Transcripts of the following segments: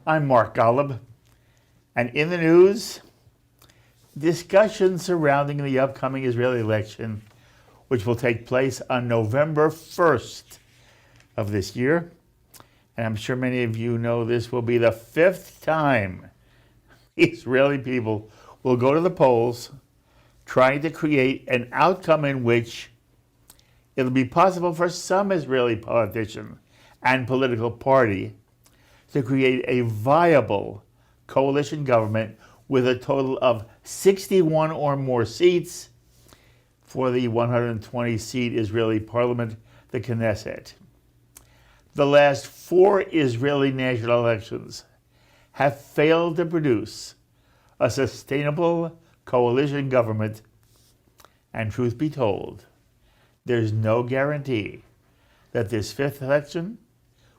I'm Mark Golub, and in the news, discussion surrounding the upcoming Israeli election, which will take place on November 1st of this year. And I'm sure many of you know this will be the 5th time Israeli people will go to the polls trying to create an outcome in which it'll be possible for some Israeli politician and political party to create a viable coalition government with a total of 61 or more seats for the 120-seat Israeli parliament, the Knesset. The last 4 Israeli national elections have failed to produce a sustainable coalition government, and truth be told, there's no guarantee that this 5th election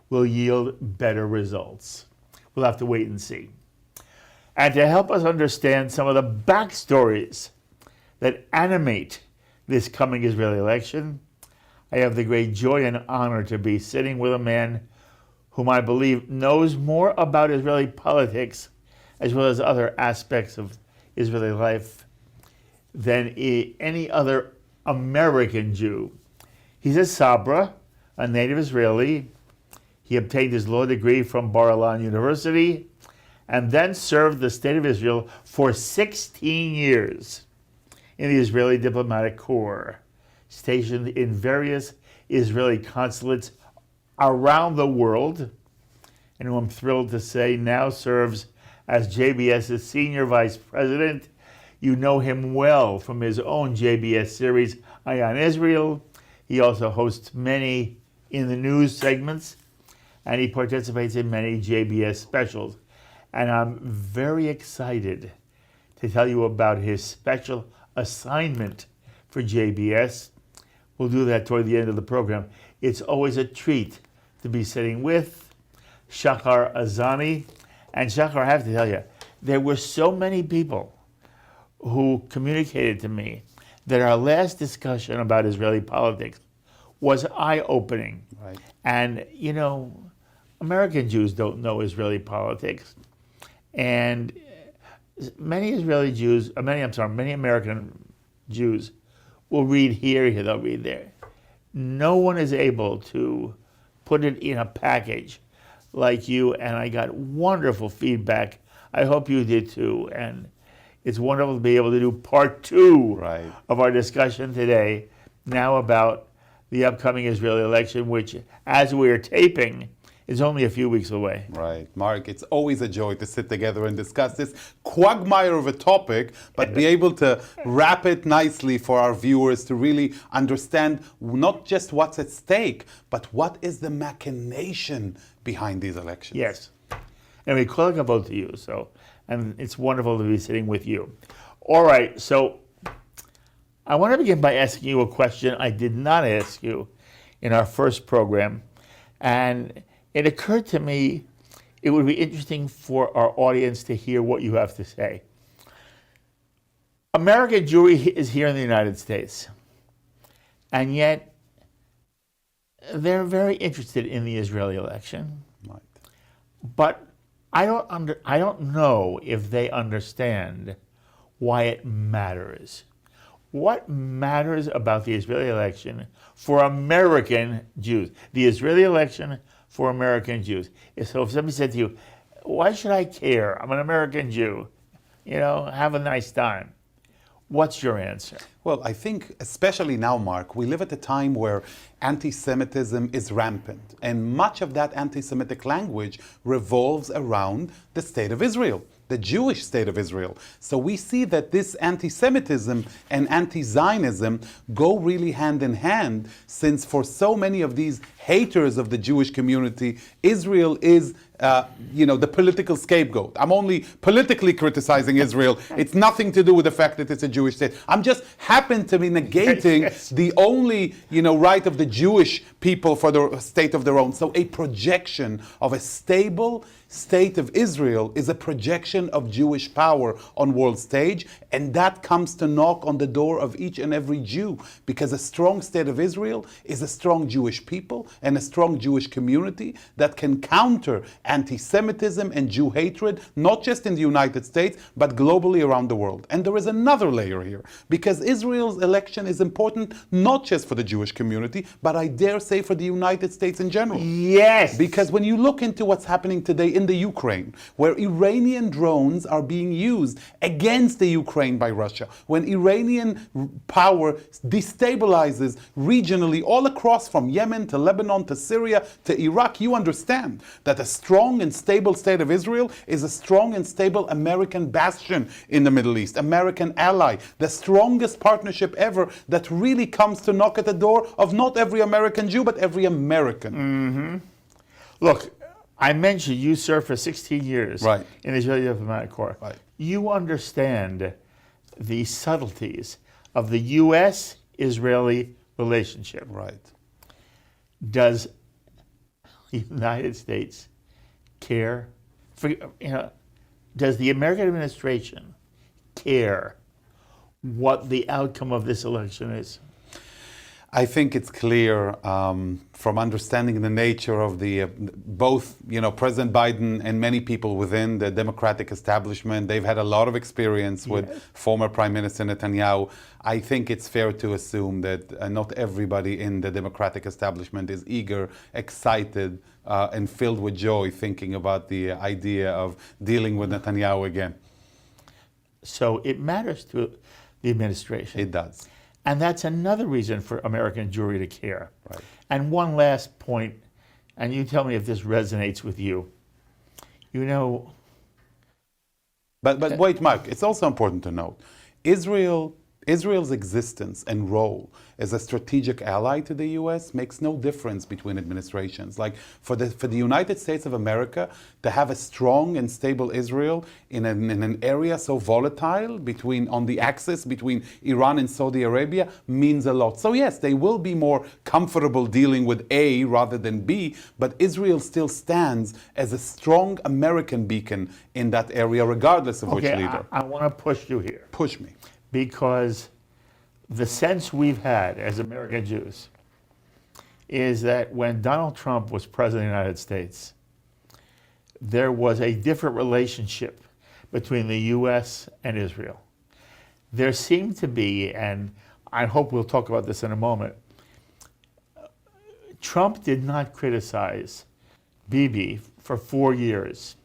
will yield better results. We'll have to wait and see. And to help us understand some of the backstories that animate this coming Israeli election, I have the great joy and honor to be sitting with a man whom I believe knows more about Israeli politics as well as other aspects of Israeli life than any other American Jew. He's a Sabra, a native Israeli. He obtained his law degree from Bar-Ilan University and then served the State of Israel for 16 years in the Israeli Diplomatic Corps, stationed in various Israeli consulates around the world, and who I'm thrilled to say now serves as JBS's Senior Vice President. You know him well from his own JBS series, Eye on Israel. He also hosts many in the news segments, and he participates in many JBS specials. And I'm very excited to tell you about his special assignment for JBS. We'll do that toward the end of the program. It's always a treat to be sitting with Shahar Azani. And Shahar, I have to tell you, there were so many people who communicated to me that our last discussion about Israeli politics was eye-opening. Right. And, you know, American Jews don't know Israeli politics. And many American Jews will read here, they'll read there. No one is able to put it in a package like you, and I got wonderful feedback. I hope you did too. And it's wonderful to be able to do part 2 of our discussion today, now about the upcoming Israeli election, which, as we are taping, is only a few weeks away. Right. Mark, it's always a joy to sit together and discuss this quagmire of a topic, but be able to wrap it nicely for our viewers to really understand not just what's at stake, but what is the machination behind these elections. Yes. And we call it both to you, and it's wonderful to be sitting with you. All right, so I want to begin by asking you a question I did not ask you in our first program, and it occurred to me it would be interesting for our audience to hear what you have to say. American Jewry is here in the United States, and yet they're very interested in the Israeli election. Right. But I don't know if they understand why it matters. What matters about the Israeli election for American Jews? The Israeli election for American Jews. So if somebody said to you, why should I care? I'm an American Jew. You know, have a nice time. What's your answer? Well, I think, especially now, Mark, we live at a time where anti-Semitism is rampant. And much of that anti-Semitic language revolves around the state of Israel, the Jewish state of Israel. So we see that this anti-Semitism and anti-Zionism go really hand in hand, since for so many of these haters of the Jewish community, Israel is the political scapegoat. I'm only politically criticizing Israel. It's nothing to do with the fact that it's a Jewish state. I'm just happen to be negating the only, right of the Jewish people for the state of their own. So a projection of a stable state of Israel is a projection of Jewish power on world stage, and that comes to knock on the door of each and every Jew, because a strong state of Israel is a strong Jewish people and a strong Jewish community that can counter anti-Semitism and Jew hatred, not just in the United States, but globally around the world. And there is another layer here, because Israel's election is important not just for the Jewish community, but I dare say for the United States in general. Yes. Because when you look into what's happening today in the Ukraine, where Iranian drones are being used against the Ukraine by Russia, when Iranian power destabilizes regionally all across from Yemen to Lebanon to Syria to Iraq, you understand that a strong and stable state of Israel is a strong and stable American bastion in the Middle East, American ally, the strongest partnership ever that really comes to knock at the door of not every American Jew, but every American. Look, I mentioned you served for 16 years Right. in the Israeli Diplomatic Corps. Right. You understand the subtleties of the U.S.-Israeli relationship. Right. Does the United States care? Does the American administration care what the outcome of this election is? I think it's clear from understanding the nature of the both, President Biden and many people within the Democratic establishment. They've had a lot of experience with former Prime Minister Netanyahu. I think it's fair to assume that not everybody in the Democratic establishment is eager, excited, and filled with joy thinking about the idea of dealing with Netanyahu again. So it matters to the administration. It does. And that's another reason for American Jewry to care. Right. And one last point, and you tell me if this resonates with you. But wait, Mark, it's also important to note, Israel's existence and role as a strategic ally to the U.S. makes no difference between administrations. Like for the United States of America to have a strong and stable Israel in an area so volatile on the axis between Iran and Saudi Arabia means a lot. So yes, they will be more comfortable dealing with A rather than B, but Israel still stands as a strong American beacon in that area, regardless of which leader. I want to push you here. Push me. Because the sense we've had as American Jews is that when Donald Trump was president of the United States, there was a different relationship between the U.S. and Israel. There seemed to be, and I hope we'll talk about this in a moment, Trump did not criticize Bibi for 4 years.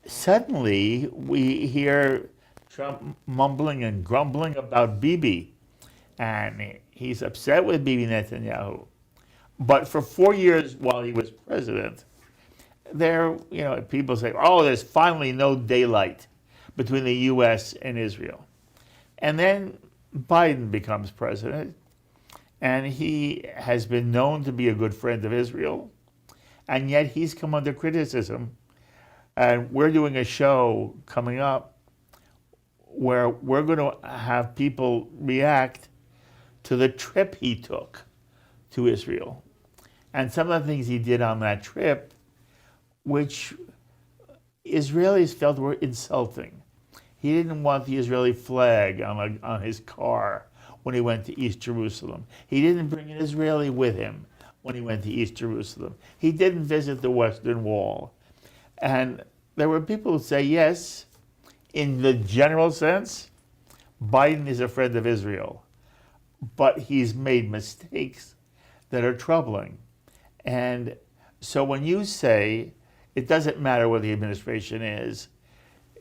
Suddenly, we hear Trump mumbling and grumbling about Bibi, and he's upset with Bibi Netanyahu. But for 4 years while he was president, people say, oh, there's finally no daylight between the U.S. and Israel. And then Biden becomes president, and he has been known to be a good friend of Israel, and yet he's come under criticism. And we're doing a show coming up where we're going to have people react to the trip he took to Israel. And some of the things he did on that trip, which Israelis felt were insulting. He didn't want the Israeli flag on his car when he went to East Jerusalem. He didn't bring an Israeli with him when he went to East Jerusalem. He didn't visit the Western Wall. And there were people who say, yes, in the general sense, Biden is a friend of Israel, but he's made mistakes that are troubling. And so when you say it doesn't matter what the administration is,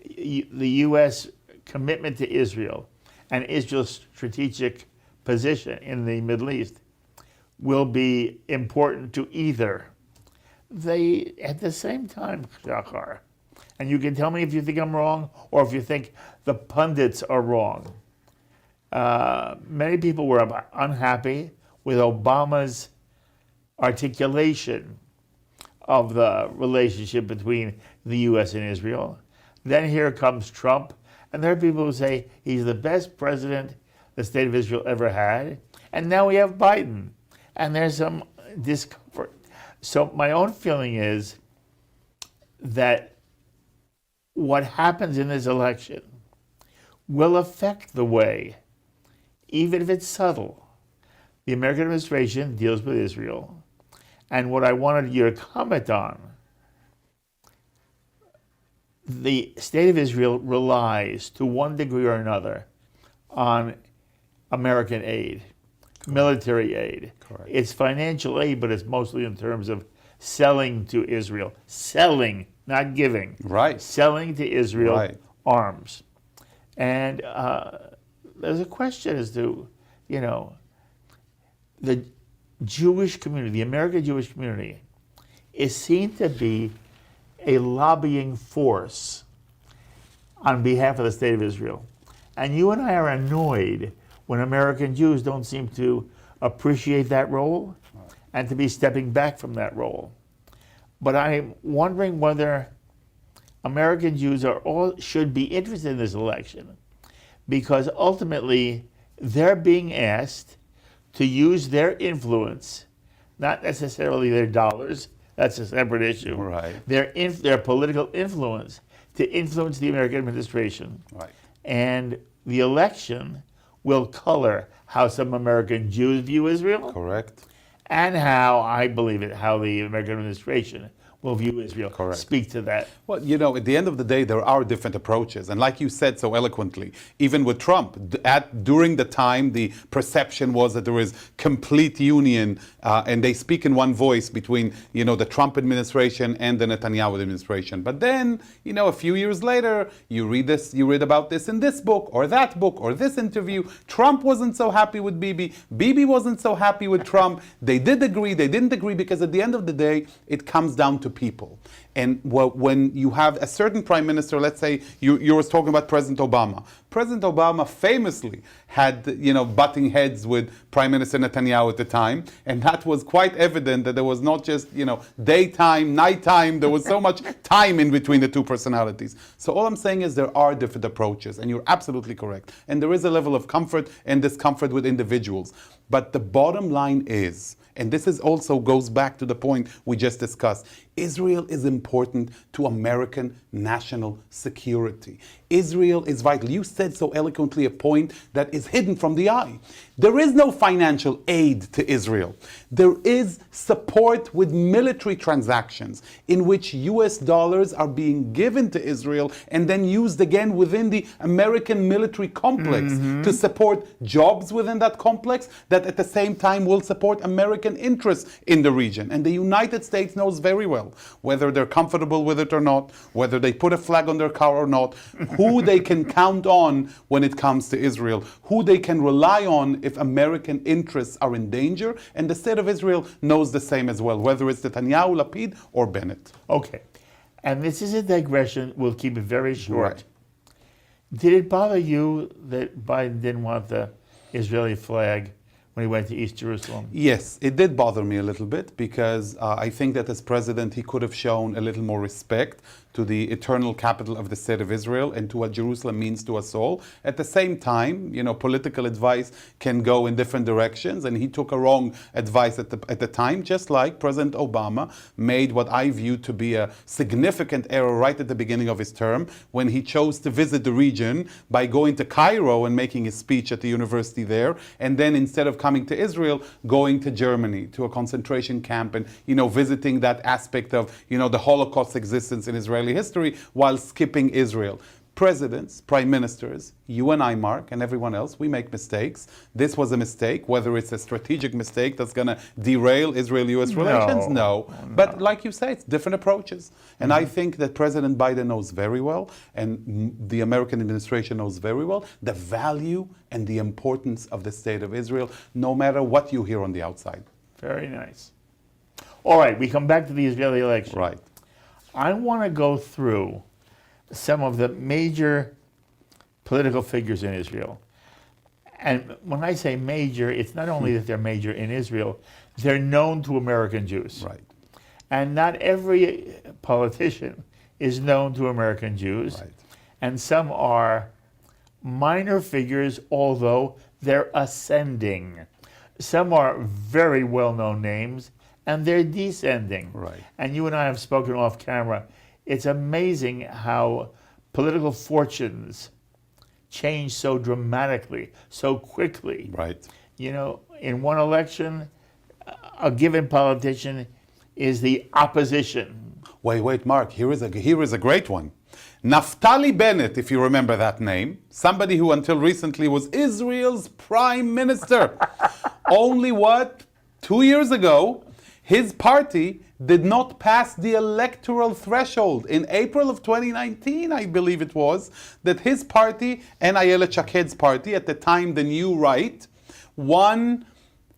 the U.S. commitment to Israel and Israel's strategic position in the Middle East will be important to either. They, at the same time, Shahar, and you can tell me if you think I'm wrong or if you think the pundits are wrong. Many people were unhappy with Obama's articulation of the relationship between the U.S. and Israel. Then here comes Trump, and there are people who say he's the best president the state of Israel ever had. And now we have Biden, and there's some discomfort. So my own feeling is that what happens in this election will affect the way, even if it's subtle, the American administration deals with Israel. And what I wanted you to comment on the state of Israel relies to one degree or another on American aid, military aid. Correct. It's financial aid, but it's mostly in terms of selling to Israel. Selling, not giving. Right. Selling to Israel Right. arms. And there's a question as to, the Jewish community, the American Jewish community, is seen to be a lobbying force on behalf of the state of Israel. And you and I are annoyed when American Jews don't seem to appreciate that role and to be stepping back from that role. But I'm wondering whether American Jews should be interested in this election, because ultimately they're being asked to use their influence, not necessarily their dollars, that's a separate issue, Right. their political influence to influence the American administration. Right. And the election will color how some American Jews view Israel Correct. and how, I believe it, how the American administration will view Israel. Correct. Speak to that. Well, at the end of the day, there are different approaches. And like you said so eloquently, even with Trump, during the time, the perception was that there is complete union and they speak in one voice between, the Trump administration and the Netanyahu administration. But then, a few years later, you read about this in this book or that book or this interview. Trump wasn't so happy with Bibi. Bibi wasn't so happy with Trump. They did agree, they didn't agree, because at the end of the day, it comes down to people. And when you have a certain prime minister, let's say you were talking about President Obama. President Obama famously had, butting heads with Prime Minister Netanyahu at the time. And that was quite evident that there was not just, daytime, nighttime. There was so much time in between the two personalities. So all I'm saying is there are different approaches. And you're absolutely correct. And there is a level of comfort and discomfort with individuals. But the bottom line is, and this is also goes back to the point we just discussed, Israel is important to American national security. Israel is vital. You said so eloquently a point that is hidden from the eye. There is no financial aid to Israel. There is support with military transactions in which US dollars are being given to Israel and then used again within the American military complex to support jobs within that complex that at the same time will support American interests in the region. And the United States knows very well whether they're comfortable with it or not, whether they put a flag on their car or not, who they can count on when it comes to Israel, who they can rely on if American interests are in danger. And the state of Israel knows the same as well, whether it's Netanyahu, Lapid, or Bennett. Okay. And this is a digression. We'll keep it very short. Right. Did it bother you that Biden didn't want the Israeli flag when he went to East Jerusalem? Yes, it did bother me a little bit because I think that as president he could have shown a little more respect to the eternal capital of the state of Israel and to what Jerusalem means to us all. At the same time, political advice can go in different directions, and he took a wrong advice at the time, just like President Obama made what I view to be a significant error right at the beginning of his term when he chose to visit the region by going to Cairo and making a speech at the university there, and then instead of coming to Israel, going to Germany, to a concentration camp, and visiting that aspect of the Holocaust's existence in Israeli history while skipping Israel. Presidents, prime ministers, you and I, Mark, and everyone else, we make mistakes. This was a mistake, whether it's a strategic mistake that's going to derail Israel-US relations, no. But like you say, it's different approaches. And I think that President Biden knows very well, and the American administration knows very well, the value and the importance of the state of Israel, no matter what you hear on the outside. Very nice. All right, we come back to the Israeli election. Right. I want to go through some of the major political figures in Israel. And when I say major, it's not only that they're major in Israel, they're known to American Jews. Right. And not every politician is known to American Jews. Right. And some are minor figures, although they're ascending. Some are very well-known names, and they're descending. Right. And you and I have spoken off camera. It's amazing how political fortunes change so dramatically, so quickly. Right. In one election, a given politician is the opposition. Wait, Mark, here is a great one. Naftali Bennett, if you remember that name, somebody who until recently was Israel's prime minister. Only 2 years ago, his party did not pass the electoral threshold. In April of 2019, I believe it was, that his party and Ayelet Shaked's party, at the time the New Right, won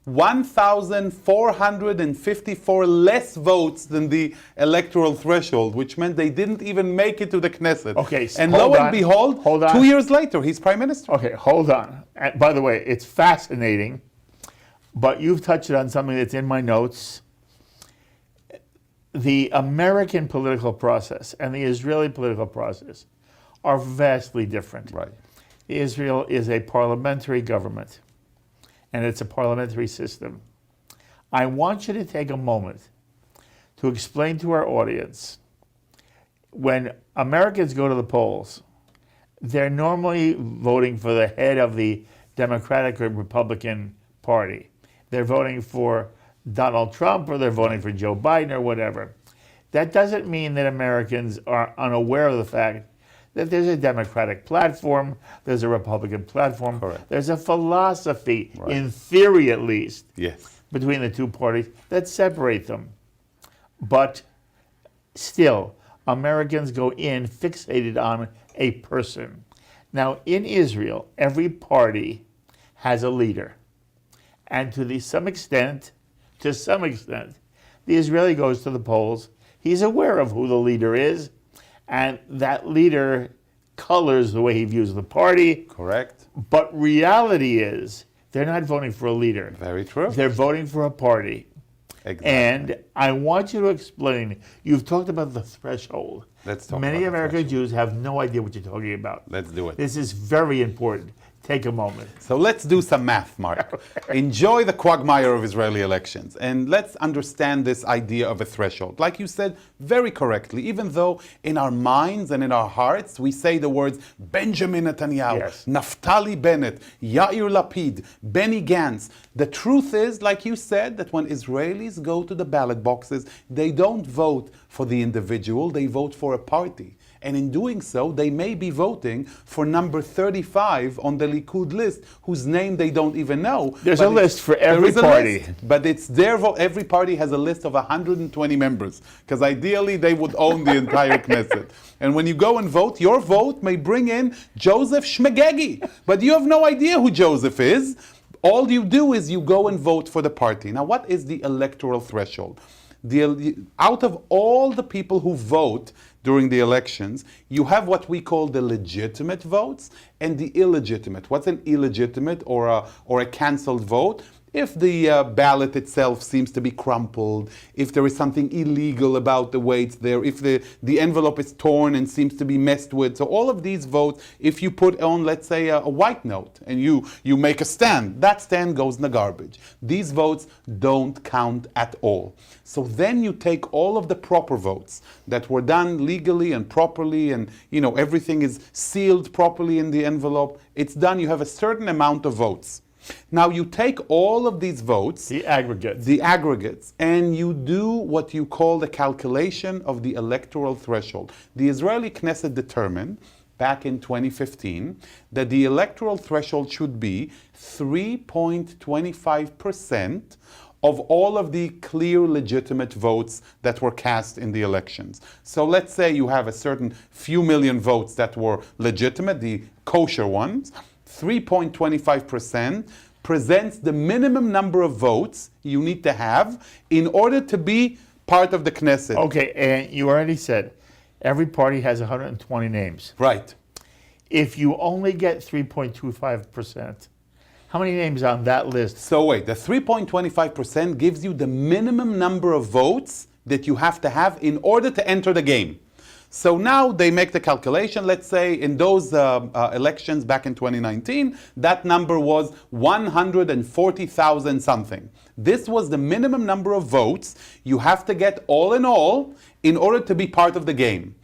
1,454 less votes than the electoral threshold, which meant they didn't even make it to the Knesset. Okay, and hold lo on, and behold, hold on. 2 years later, he's prime minister. Okay, hold on. And by the way, it's fascinating, but you've touched on something that's in my notes. The American political process and the Israeli political process are vastly different. Right. Israel is a parliamentary government, and it's a parliamentary system. I want you to take a moment to explain to our audience, when Americans go to the polls, they're normally voting for the head of the Democratic or Republican Party. They're voting for Donald Trump, or they're voting for Joe Biden, or whatever. That doesn't mean that Americans are unaware of the fact that there's a Democratic platform, there's a Republican platform, Correct. there's a philosophy, Right. in theory at least, Yes. between the two parties that separate them. But still, Americans go in fixated on a person. Now, in Israel, every party has a leader. And to some extent, the Israeli goes to the polls. He's aware of who the leader is, and that leader colors the way he views the party. Correct. But reality is, they're not voting for a leader. Very true. They're voting for a party. Exactly. And I want you to explain, you've talked about the threshold. Let's talk Many about the American threshold. Jews have no idea what you're talking about. Let's do it. This is very important. Take a moment. So let's do some math, Mark. Enjoy the quagmire of Israeli elections, and let's understand this idea of a threshold. Like you said very correctly, even though in our minds and in our hearts we say the words Benjamin Netanyahu, Yes. Naftali Bennett, Yair Lapid, Benny Gantz. The truth is, like you said, that when Israelis go to the ballot boxes, they don't vote for the individual, they vote for a party. And in doing so, they may be voting for number 35 on the Likud list, whose name they don't even know. There's But a list for every there is a party. list, but it's their vote. Every party has a list of 120 members, because ideally they would own the entire Knesset. And when you go and vote, your vote may bring in Joseph Shmegegi, but you have no idea who Joseph is. All you do is you go and vote for the party. Now, what is the electoral threshold? Out of all the people who vote during the elections, you have what we call the legitimate votes and the illegitimate. What's an illegitimate or a cancelled vote? If the ballot itself seems to be crumpled, if there is something illegal about the way it's there, if the envelope is torn and seems to be messed with. So all of these votes, if you put on, let's say, a white note and you make a stand, that stand goes in the garbage. These votes don't count at all. So then you take all of the proper votes that were done legally and properly, and everything is sealed properly in the envelope. It's done. You have a certain amount of votes. Now you take all of these votes, The aggregates. and you do what you call the calculation of the electoral threshold. The Israeli Knesset determined back in 2015 that the electoral threshold should be 3.25% of all of the clear legitimate votes that were cast in the elections. So let's say you have a certain few million votes that were legitimate, the kosher ones. 3.25% presents the minimum number of votes you need to have in order to be part of the Knesset. Okay, and you already said every party has 120 names. Right. If you only get 3.25%, how many names on that list? So wait, the 3.25% gives you the minimum number of votes that you have to have in order to enter the game. So now they make the calculation. Let's say in those elections back in 2019, that number was 140,000 something. This was the minimum number of votes you have to get all in order to be part of the game.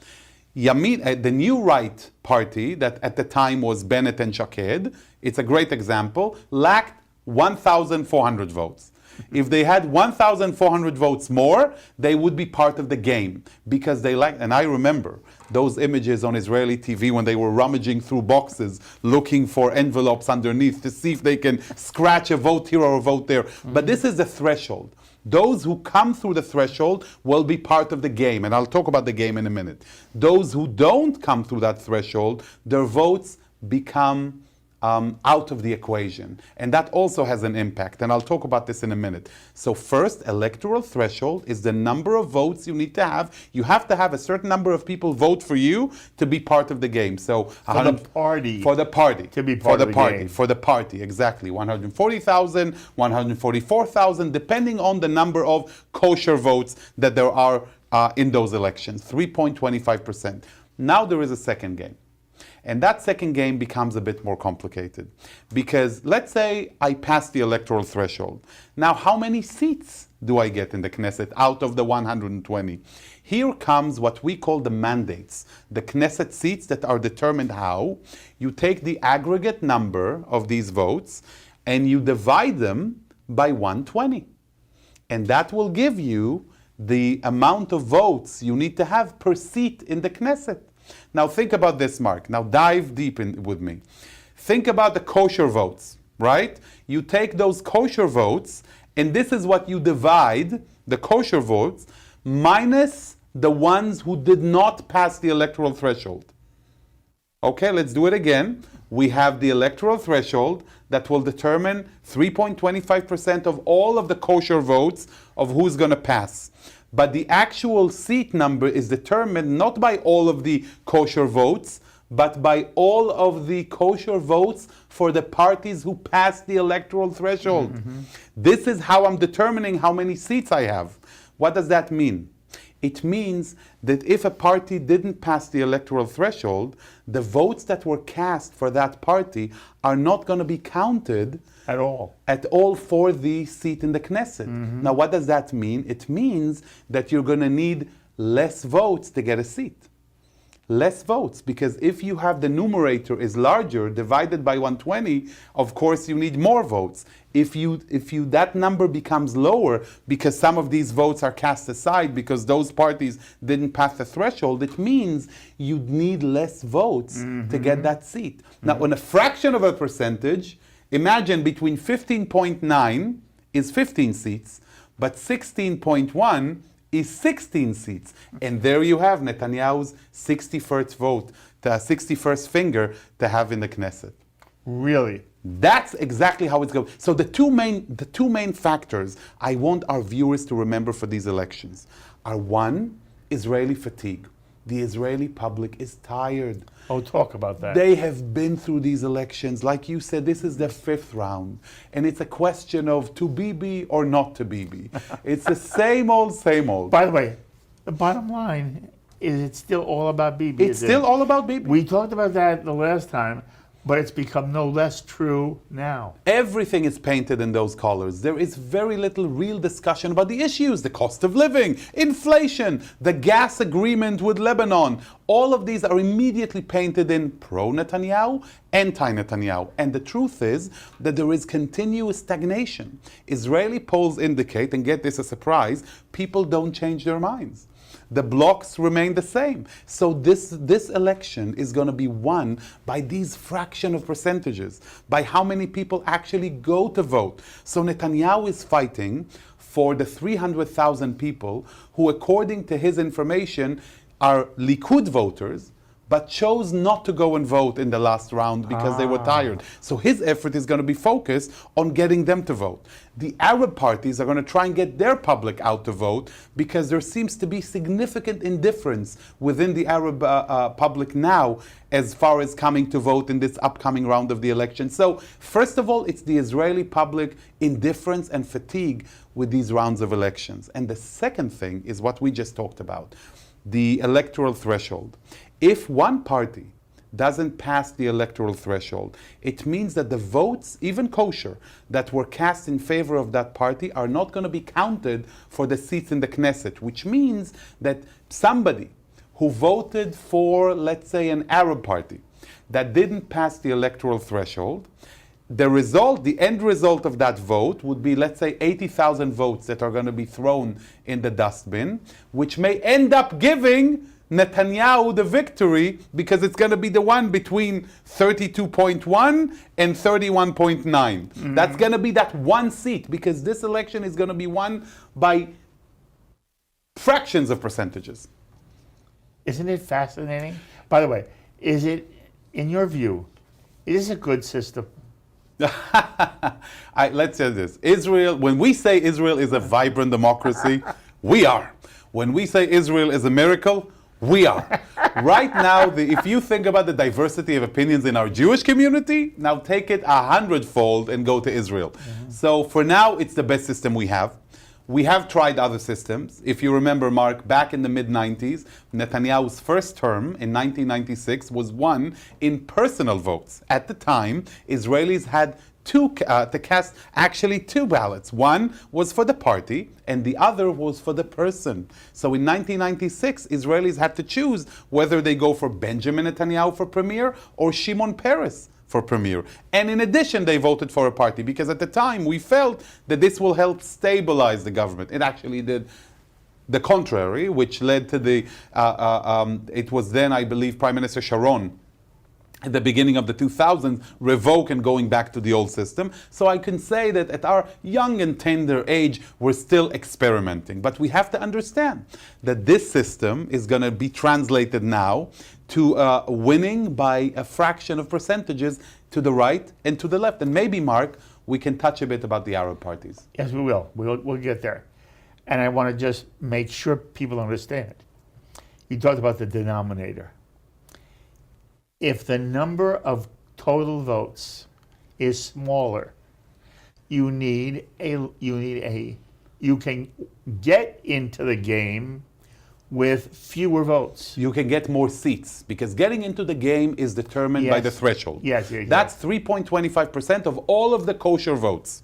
The New Right Party, that at the time was Bennett and Shaked, it's a great example, lacked 1,400 votes. If they had 1,400 votes more, they would be part of the game, because they lacked. And I remember those images on Israeli TV when they were rummaging through boxes looking for envelopes underneath to see if they can scratch a vote here or a vote there. But this is the threshold. Those who come through the threshold will be part of the game, and I'll talk about the game in a minute. Those who don't come through that threshold, their votes become out of the equation. And that also has an impact, and I'll talk about this in a minute. So first, electoral threshold is the number of votes you need to have. You have to have a certain number of people vote for you to be part of the game. So For the party. For the party. To be part of the game. For the party, exactly. 140,000, 144,000, depending on the number of kosher votes that there are in those elections, 3.25%. Now there is a second game. And that second game becomes a bit more complicated. Because let's say I pass the electoral threshold. Now, how many seats do I get in the Knesset out of the 120? Here comes what we call the mandates, the Knesset seats that are determined how. You take the aggregate number of these votes and you divide them by 120. And that will give you the amount of votes you need to have per seat in the Knesset. Now think about this, Mark. Now dive deep in with me. Think about the kosher votes, right? You take those kosher votes, and this is what you divide, the kosher votes, minus the ones who did not pass the electoral threshold. Okay, let's do it again. We have the electoral threshold that will determine 3.25% of all of the kosher votes of who's going to pass. But the actual seat number is determined not by all of the kosher votes, but by all of the kosher votes for the parties who passed the electoral threshold. This is how I'm determining how many seats I have. What does that mean? It means that if a party didn't pass the electoral threshold, the votes that were cast for that party are not going to be counted At all. At all for the seat in the Knesset. Now, what does that mean? It means that you're going to need less votes to get a seat. Less votes, because if you have the numerator is larger, divided by 120, of course you need more votes. If that number becomes lower, because some of these votes are cast aside because those parties didn't pass the threshold, it means you'd need less votes to get that seat. Now, on a fraction of a percentage, imagine between 15.9 is 15 seats, but 16.1 is 16 seats. And there you have Netanyahu's 61st vote, the 61st finger to have in the Knesset. Really? That's exactly how it's going. So the two main factors I want our viewers to remember for these elections are, one, Israeli fatigue. The Israeli public is tired. Oh, talk about that. They have been through these elections. Like you said, this is the 5th round. And it's a question of to Bibi or not to Bibi. It's the same old, same old. By the way, the bottom line is it's still all about Bibi. It's still all about Bibi. We talked about that the last time, but it's become no less true now. Everything is painted in those colors. There is very little real discussion about the issues, the cost of living, inflation, the gas agreement with Lebanon. All of these are immediately painted in pro-Netanyahu, anti-Netanyahu. And the truth is that there is continuous stagnation. Israeli polls indicate, and get this a surprise, people don't change their minds. The blocks remain the same. So this election is going to be won by these fraction of percentages, by how many people actually go to vote. So Netanyahu is fighting for the 300,000 people who, according to his information, are Likud voters, but chose not to go and vote in the last round because they were tired. So his effort is going to be focused on getting them to vote. The Arab parties are going to try and get their public out to vote because there seems to be significant indifference within the Arab public now as far as coming to vote in this upcoming round of the election. So first of all, it's the Israeli public indifference and fatigue with these rounds of elections. And the second thing is what we just talked about, the electoral threshold. If one party doesn't pass the electoral threshold, it means that the votes, even kosher, that were cast in favor of that party are not going to be counted for the seats in the Knesset, which means that somebody who voted for, let's say, an Arab party that didn't pass the electoral threshold, the result, the end result of that vote would be, let's say, 80,000 votes that are going to be thrown in the dustbin, which may end up giving Netanyahu the victory because it's going to be the one between 32.1 and 31.9. That's going to be that one seat because this election is going to be won by fractions of percentages. Isn't it fascinating? By the way, is it, in your view, is this a good system? Let's say this. Israel, when we say Israel is a vibrant democracy, we are. When we say Israel is a miracle, we are. Right now, if you think about the diversity of opinions in our Jewish community, now take it 100-fold and go to Israel. So for now, it's the best system we have. We have tried other systems. If you remember, Mark, back in the mid-90s, Netanyahu's first term in 1996 was won in personal votes. At the time, Israelis had to cast actually two ballots. One was for the party, and the other was for the person. So in 1996, Israelis had to choose whether they go for Benjamin Netanyahu for premier or Shimon Peres for premier. And in addition, they voted for a party because at the time we felt that this will help stabilize the government. It actually did the contrary, which led to the, it was then, I believe, Prime Minister Sharon at the beginning of the 2000s, revoke and going back to the old system. So I can say that at our young and tender age, we're still experimenting. But we have to understand that this system is going to be translated now to winning by a fraction of percentages to the right and to the left. And maybe, Mark, we can touch a bit about the Arab parties. Yes, we will. We'll get there. And I want to just make sure people understand. You talked about the denominator. If the number of total votes is smaller, you can get into the game with fewer votes. You can get more seats because getting into the game is determined by the threshold. Yes, exactly. That's 3.25% of all of the kosher votes.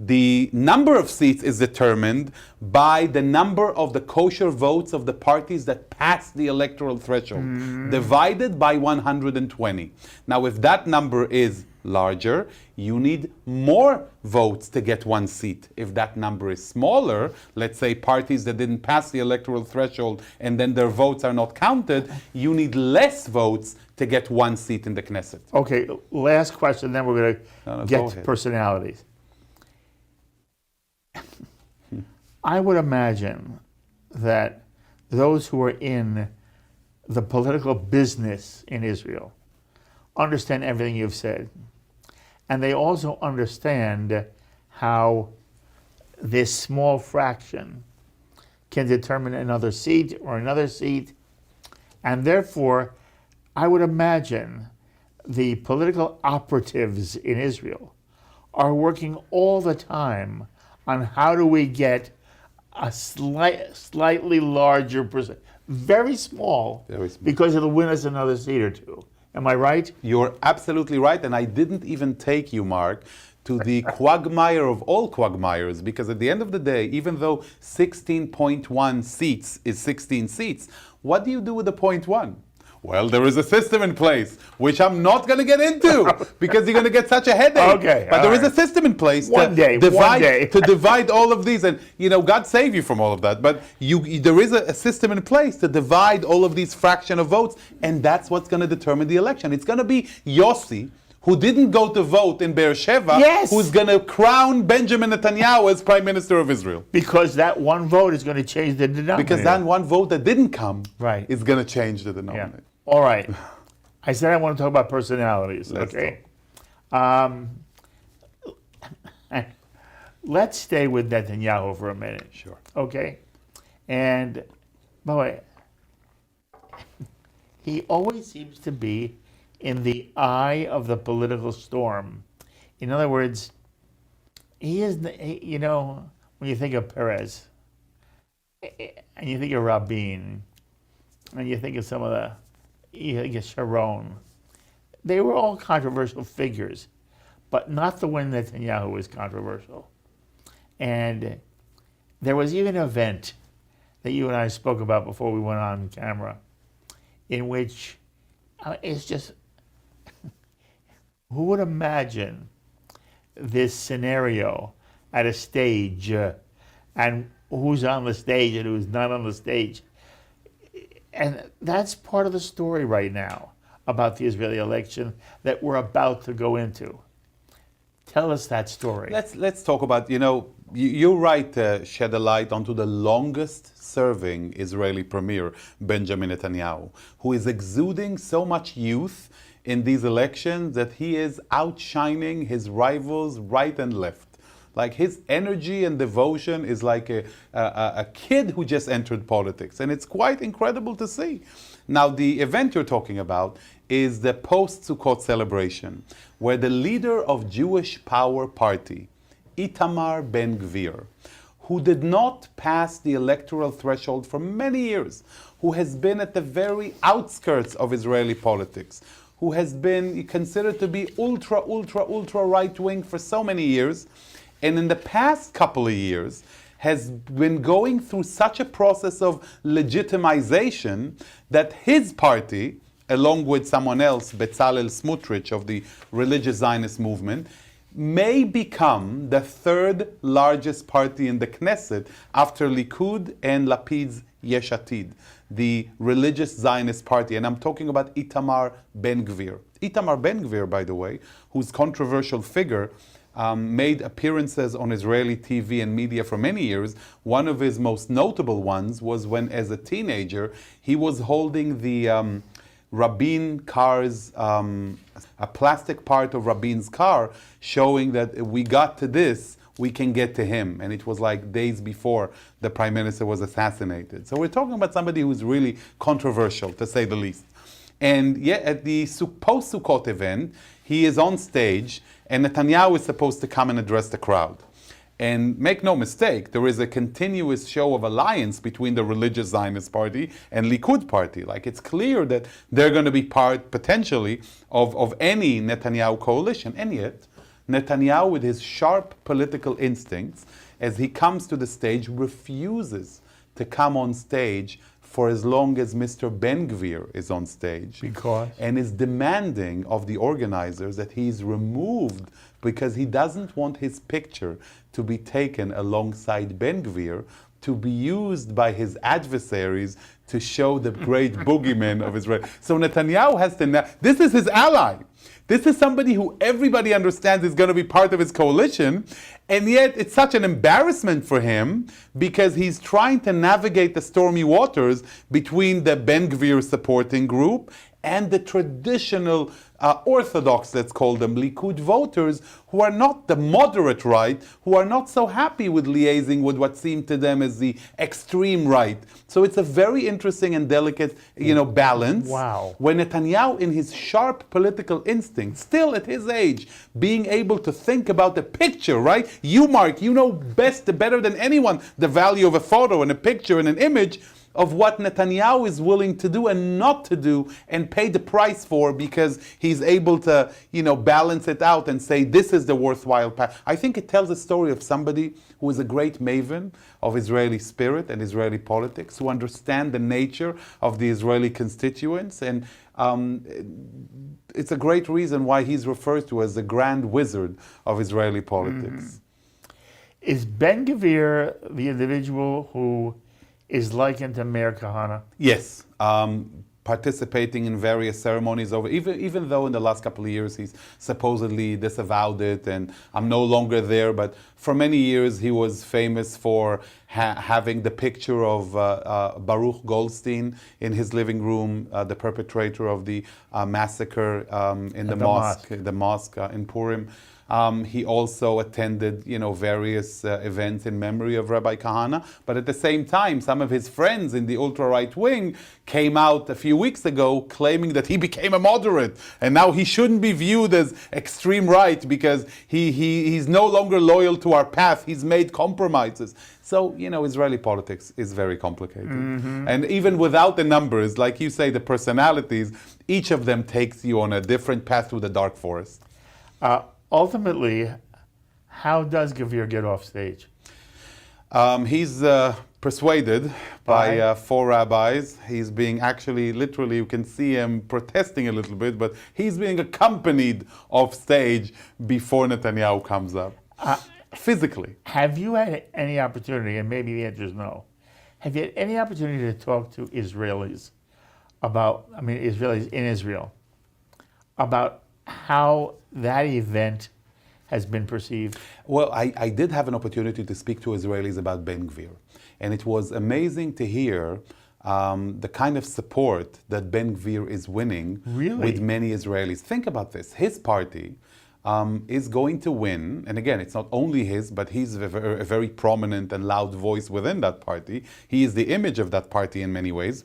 The number of seats is determined by the number of the kosher votes of the parties that pass the electoral threshold, divided by 120. Now, if that number is larger, you need more votes to get one seat. If that number is smaller, let's say parties that didn't pass the electoral threshold and then their votes are not counted, you need less votes to get one seat in the Knesset. Okay, last question, then we're going to get to personalities. I would imagine that those who are in the political business in Israel understand everything you've said. And they also understand how this small fraction can determine another seat or another seat. And therefore, I would imagine the political operatives in Israel are working all the time on how do we get a slightly larger percent, very small, because it'll win us another seat or two. Am I right? You're absolutely right, and I didn't even take you, Mark, to the quagmire of all quagmires, because at the end of the day, even though 16.1 seats is 16 seats, what do you do with the 0.1? Well, there is a system in place, which I'm not going to get into because you're going to get such a headache. Okay, but there is a system in place to divide all of these. And, you know, God save you from all of that. But there is a system in place to divide all of these fraction of votes. And that's what's going to determine the election. It's going to be Yossi, who didn't go to vote in Beersheba, who's going to crown Benjamin Netanyahu as Prime Minister of Israel. Because that one vote is going to change the denominator. Because that one vote that didn't come is going to change the denominator. Yeah. All right. I said I want to talk about personalities, okay? Let's stay with Netanyahu for a minute. Sure. Okay? And, by the way, he always seems to be in the eye of the political storm. In other words, you know, when you think of Perez, and you think of Rabin, and you think of some of the, you think of Sharon, they were all controversial figures, but not the one Netanyahu was controversial. And there was even an event that you and I spoke about before we went on camera, in which it's just, who would imagine this scenario at a stage and who's on the stage and who's not on the stage? And that's part of the story right now about the Israeli election that we're about to go into. Tell us that story. Let's talk about, you're right, shed a light onto the longest serving Israeli premier, Benjamin Netanyahu, who is exuding so much youth in these elections that he is outshining his rivals right and left. Like his energy and devotion is like a kid who just entered politics. And it's quite incredible to see. Now, the event you're talking about is the post-Sukkot celebration, where the leader of Jewish Power Party, Itamar Ben-Gvir, who did not pass the electoral threshold for many years, who has been at the very outskirts of Israeli politics, who has been considered to be ultra right-wing for so many years, and in the past couple of years has been going through such a process of legitimization that his party, along with someone else, Bezalel Smotrich of the religious Zionist movement, may become the third largest party in the Knesset after Likud and Lapid's Yesh Atid, the religious Zionist party. And I'm talking about Itamar Ben-Gvir. Itamar Ben-Gvir, by the way, whose controversial figure made appearances on Israeli TV and media for many years. One of his most notable ones was when, as a teenager, he was holding the Rabin car's, a plastic part of Rabin's car, showing that if we got to this, we can get to him. And it was like days before the prime minister was assassinated. So we're talking about somebody who's really controversial, to say the least. And yet at the post-Sukkot event, he is on stage, and Netanyahu is supposed to come and address the crowd. And make no mistake, there is a continuous show of alliance between the religious Zionist party and Likud party. Like, it's clear that they're going to be part, potentially, of any Netanyahu coalition. And yet, Netanyahu, with his sharp political instincts, as he comes to the stage, refuses to come on stage for as long as Mr. Ben-Gvir is on stage. Because? And is demanding of the organizers that he's removed because he doesn't want his picture to be taken alongside Ben-Gvir, to be used by his adversaries to show the great boogeyman of Israel. So Netanyahu has to, this is his ally. This is somebody who everybody understands is going to be part of his coalition, and yet it's such an embarrassment for him because he's trying to navigate the stormy waters between the Ben-Gvir supporting group and the traditional Orthodox, let's call them, Likud voters, who are not the moderate right, who are not so happy with liaising with what seemed to them as the extreme right. So it's a very interesting and delicate, balance. Wow. When Netanyahu, in his sharp political instinct, still at his age, being able to think about the picture, right? You, Mark, you know better than anyone the value of a photo and a picture and an image of what Netanyahu is willing to do and not to do and pay the price for, because he's able to, balance it out and say, this is the worthwhile path. I think it tells a story of somebody who is a great maven of Israeli spirit and Israeli politics, who understand the nature of the Israeli constituents. And it's a great reason why he's referred to as the grand wizard of Israeli politics. Is Ben-Gvir the individual who is likened to Meir Kahane? Yes. Participating in various ceremonies over, even though in the last couple of years he's supposedly disavowed it and I'm no longer there, but for many years he was famous for having the picture of Baruch Goldstein in his living room, the perpetrator of the massacre in the mosque in Purim. He also attended, various events in memory of Rabbi Kahane. But at the same time, some of his friends in the ultra-right wing came out a few weeks ago claiming that he became a moderate. And now he shouldn't be viewed as extreme right because he's no longer loyal to our path. He's made compromises. So, Israeli politics is very complicated. And even without the numbers, like you say, the personalities, each of them takes you on a different path through the dark forest. Ultimately, how does Gvir get off stage? He's persuaded by 4 rabbis. He's being literally, you can see him protesting a little bit, but he's being accompanied off stage before Netanyahu comes up, physically. Have you had any opportunity, and maybe the answer is no, have you had any opportunity to talk to Israelis Israelis in Israel, about how that event has been perceived? Well, I did have an opportunity to speak to Israelis about Ben Gvir, and it was amazing to hear the kind of support that Ben Gvir is winning with many Israelis. Think about this. His party is going to win, and again, it's not only his, but he's a very prominent and loud voice within that party. He is the image of that party in many ways.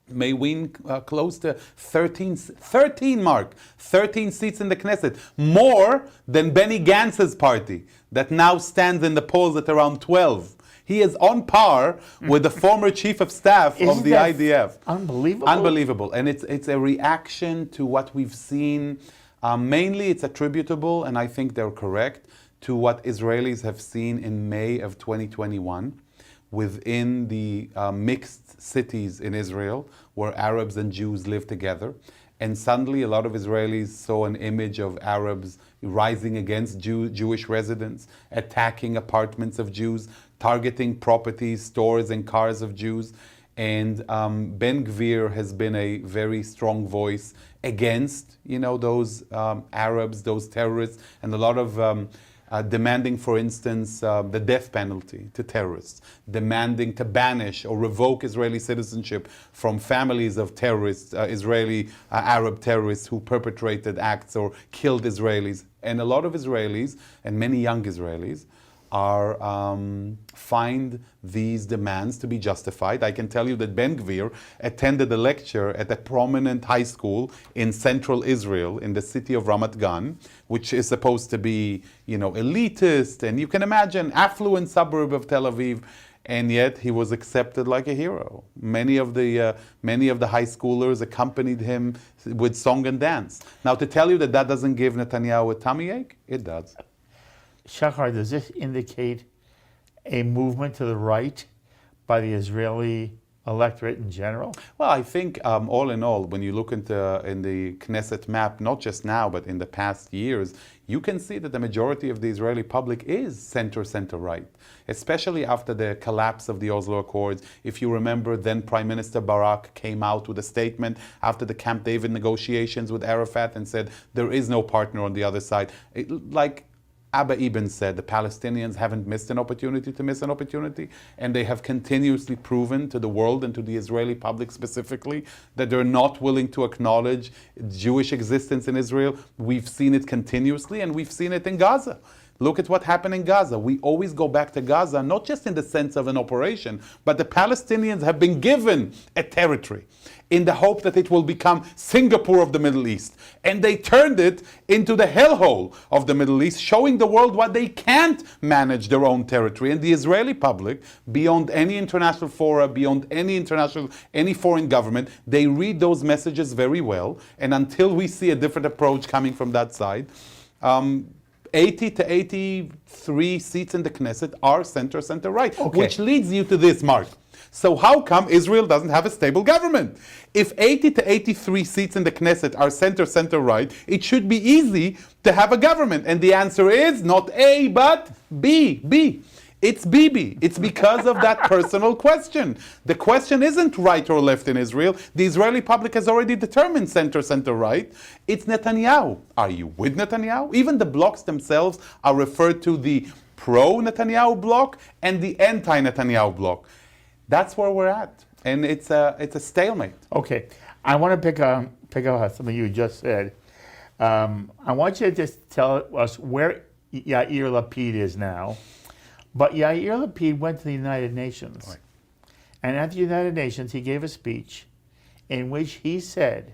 May win close to 13 seats in the Knesset, more than Benny Gantz's party, that now stands in the polls at around 12. He is on par with the former chief of staff of the IDF. Unbelievable. Unbelievable. And it's a reaction to what we've seen. Mainly it's attributable, and I think they're correct, to what Israelis have seen in May of 2021 within the mixed cities in Israel where Arabs and Jews live together. And suddenly a lot of Israelis saw an image of Arabs rising against Jewish residents, attacking apartments of Jews, targeting properties, stores and cars of Jews. And Ben Gvir has been a very strong voice against, those Arabs, those terrorists, and a lot of demanding, for instance, the death penalty to terrorists, demanding to banish or revoke Israeli citizenship from families of terrorists, Israeli Arab terrorists who perpetrated acts or killed Israelis. And a lot of Israelis, and many young Israelis, find these demands to be justified. I can tell you that Ben Gvir attended a lecture at a prominent high school in central Israel, in the city of Ramat Gan, which is supposed to be, elitist, and you can imagine, affluent suburb of Tel Aviv, and yet he was accepted like a hero. Many of the high schoolers accompanied him with song and dance. Now, to tell you that doesn't give Netanyahu a tummy ache, it does. Shahar, does this indicate a movement to the right by the Israeli electorate in general? Well, I think all in all, when you look in the Knesset map, not just now, but in the past years, you can see that the majority of the Israeli public is center-right, especially after the collapse of the Oslo Accords. If you remember, then Prime Minister Barak came out with a statement after the Camp David negotiations with Arafat and said, there is no partner on the other side. Like Abba Ibn said, the Palestinians haven't missed an opportunity to miss an opportunity, and they have continuously proven to the world and to the Israeli public specifically that they're not willing to acknowledge Jewish existence in Israel. We've seen it continuously, and we've seen it in Gaza. Look at what happened in Gaza. We always go back to Gaza, not just in the sense of an operation, but the Palestinians have been given a territory in the hope that it will become Singapore of the Middle East. And they turned it into the hellhole of the Middle East, showing the world why they can't manage their own territory. And the Israeli public, beyond any international fora, beyond any foreign government, they read those messages very well. And until we see a different approach coming from that side, 80 to 83 seats in the Knesset are center-right, which leads you to this, Mark. So how come Israel doesn't have a stable government? If 80 to 83 seats in the Knesset are center-right, it should be easy to have a government. And the answer is not A, but B. It's Bibi. It's because of that personal question. The question isn't right or left in Israel. The Israeli public has already determined center-right. It's Netanyahu. Are you with Netanyahu? Even the blocs themselves are referred to the pro-Netanyahu bloc and the anti-Netanyahu bloc. That's where we're at. And it's a stalemate. Okay. I want to pick up something you just said. I want you to just tell us where Yair Lapid is now. But Yair Lapid went to the United Nations. Right. And at the United Nations, he gave a speech in which he said,